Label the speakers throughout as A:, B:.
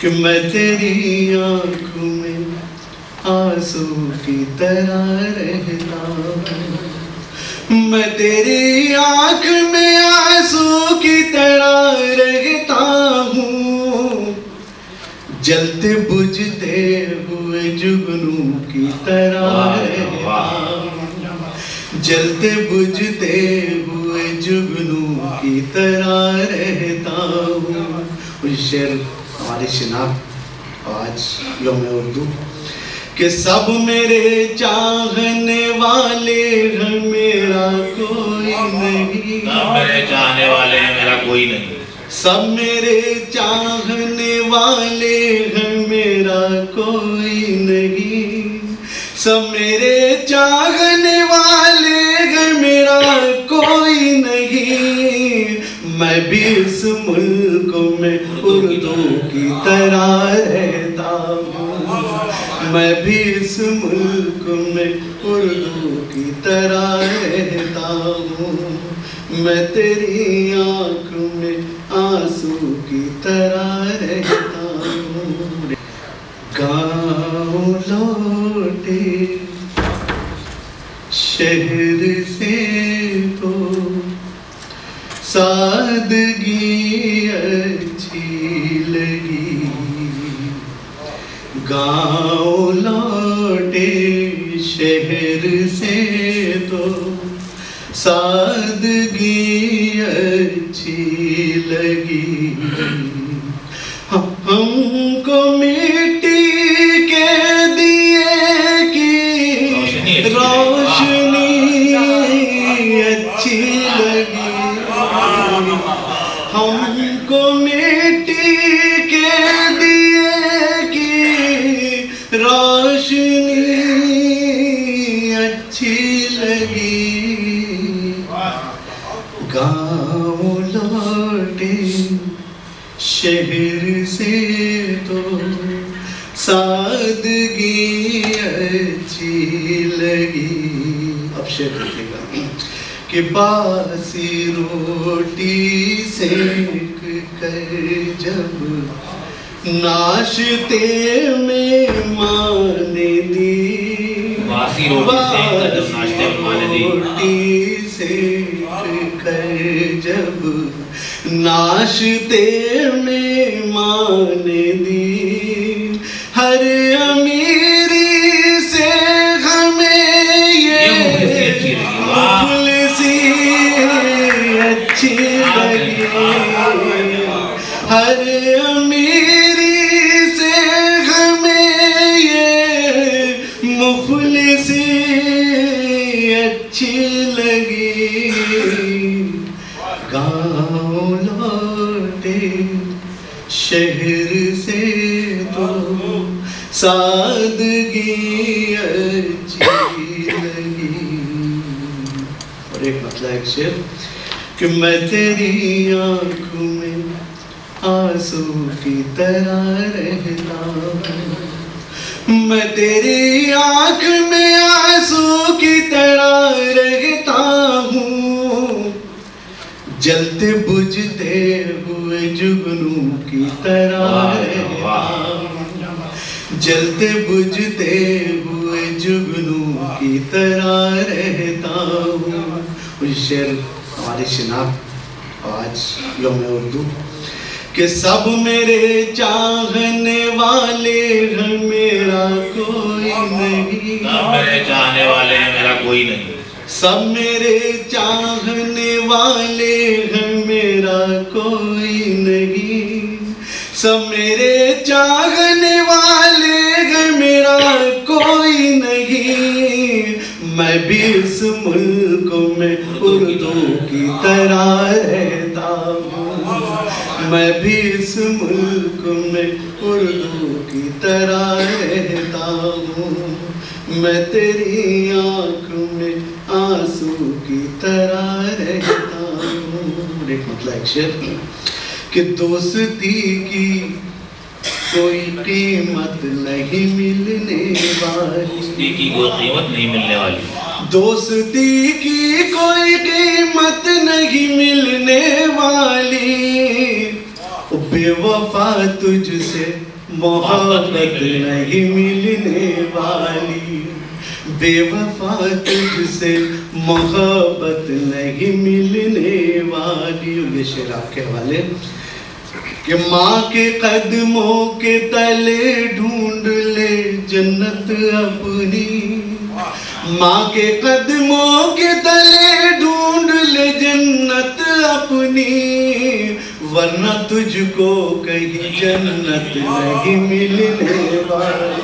A: कि मैं तेरी आँखों में आंसू की तरह रहता हूँ, मैं तेरी आँख में आंसू की तरह रहता हूँ, जलते बुझते हुए जुगनू की तरह रहता हूँ, जलते बुझते हुए जुगनू की तरह रहता हूँ। शेर हमारी शिनाख्त आज यौम उर्दू कि सब मेरे चाहने वाले हैं, मेरा कोई नहीं।
B: सब मेरे चाहने वाले हैं, मेरा कोई नहीं।
A: सब मेरे चाहने वाले हैं, मेरा कोई नहीं। सब मेरे चाहने वाले हैं, मेरा कोई नहीं। मैं भी इस मुल्क में उर्दू की तरह रहता हूँ, मैं भी इस मुल्क में उर्दू की तरह रहता हूँ, मैं तेरी आँख में आंसू की तरह रहता हूँ। गाँव लौटे शहर से तो सादगी अच्छी लगी, गाँव लौटे शहर से तो सादगी अच्छी लगी। हमको मिट्टी के दिए की रोशनी अच्छी लगी, हमको मिट्टी के दिए की रोशनी अच्छी लगी। गाँव लौटे शहर से तो सादगी अच्छी लगी। अब शेर लिखेगा कि बासी रोटी सेक कर जब नाश्ते में माने दी,
B: बासी रोटी
A: सेक कर जब नाश्ते में माने दी, हर अमीरी से हमें ये मुफलिसी अच्छी लगी, हर अमीरी से हमें ये मुफलिसी अच्छी लगी। गाँव लौटे शहर से तो सादगी अच्छी लगी। और एक मतलब एक शेर कि मैं तेरी आँखों में आंसू की तरह रहता हूँ, मैं तेरी आँख में आंसू की तरह रहता हूँ, जलते बुझते हुए जुगनू की तरह रहता हूँ, जलते बुझते हुए जुगनू की तरह रहता हूँ। शेर हमारी शिनाख्त आज यौम उर्दू कि सब मेरे चाहने वाले हैं, मेरा कोई नहीं।
B: सब मेरे चाहने वाले हैं, मेरा कोई नहीं।
A: सब मेरे चाहने वाले हैं, मेरा कोई नहीं। सब मेरे चाहने वाले हैं, मेरा कोई नहीं। मैं भी इस मुल्क में उर्दू की तरह रहता हूँ, मैं भी इस मुल्क में उर्दू की तरह रहता हूँ, मैं तेरी आँख में आंसू की तरह रहता हूँ। एक मतलब एक शेर कि दोस्ती की कोई कीमत नहीं मिलने वाली,
B: दोस्ती की कोई कीमत नहीं मिलने वाली,
A: दोस्ती की कोई कीमत नहीं मिलने वाली, बेवफा तुझसे मोहब्बत नहीं मिलने वाली, बेवफा तुझसे मोहब्बत नहीं मिलने वाली। ये शेर आपके हवाले कि माँ के कदमों के तले ढूंढ ले जन्नत अपनी, माँ के कदमों के तले ढूंढ ले जन्नत अपनी, वरना तुझको कहीं जन्नत नहीं मिलने वाली।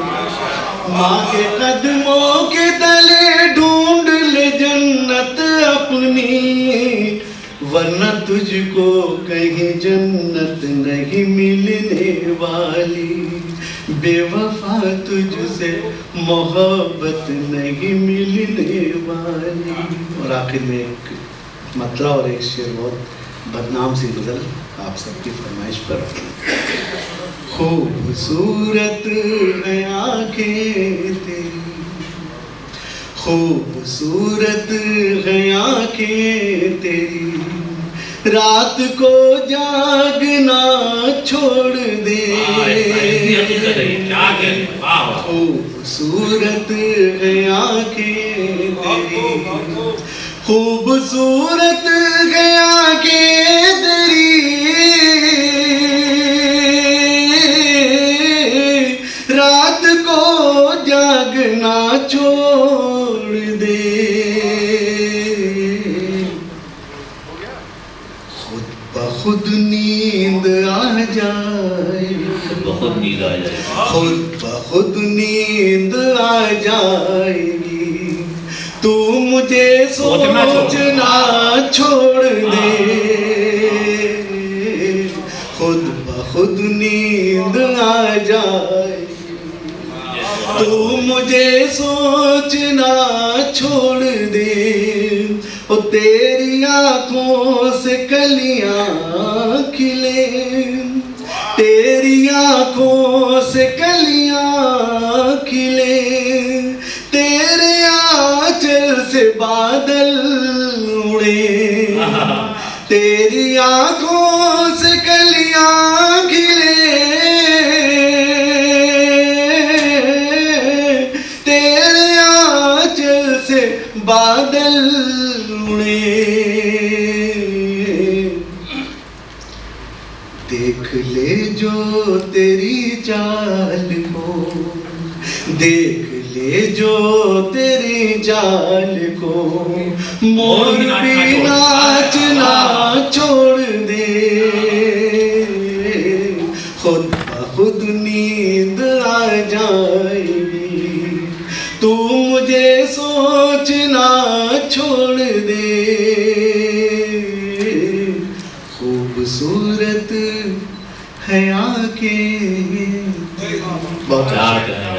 A: माँ के कदमों के तले ढूंढ ले जन्नत अपनी, वरना तुझको कहीं जन्नत नहीं मिलने वाली, बेवफा तुझसे मोहब्बत नहीं मिलने वाली। और आखिर में एक मतला और एक शेर बहुत बदनाम सी गज़ल आप सबकी फरमाइश पर। खूबसूरत है आँखें तेरी, खूबसूरत है आँखें तेरी, रात को जागना छोड़ दे। खूबसूरत है आँखें तेरी, खूबसूरत है आँखें तेरी, रात को जागना छोड़ दे। खुद बखुद नींद आ जाए,
B: बहुत नींद आ जाए,
A: खुद बखुद नींद आ जाएगी, तू मुझे सोचना छोड़ दे। खुद बखुद नींद आ जाएगी, तू मुझे सोचना छोड़ दे। ओ तेरी आँखों से कलियाँ खिले, तेरी आँखों से कलियाँ खिले, तेरे आँचल से बादल उड़े, तेरी आँखों से कलियाँ खिले, तेरे आँचल से बादल उड़े। देख ले जो तेरी चाल को, देख ले जो तेरी चाल को, मोर भी नाचना छोड़ दे। खुद बखुद नींद आ जाएगी, तू मुझे सोचना छोड़ दे। खूबसूरत है आँखें,
B: क्या कहें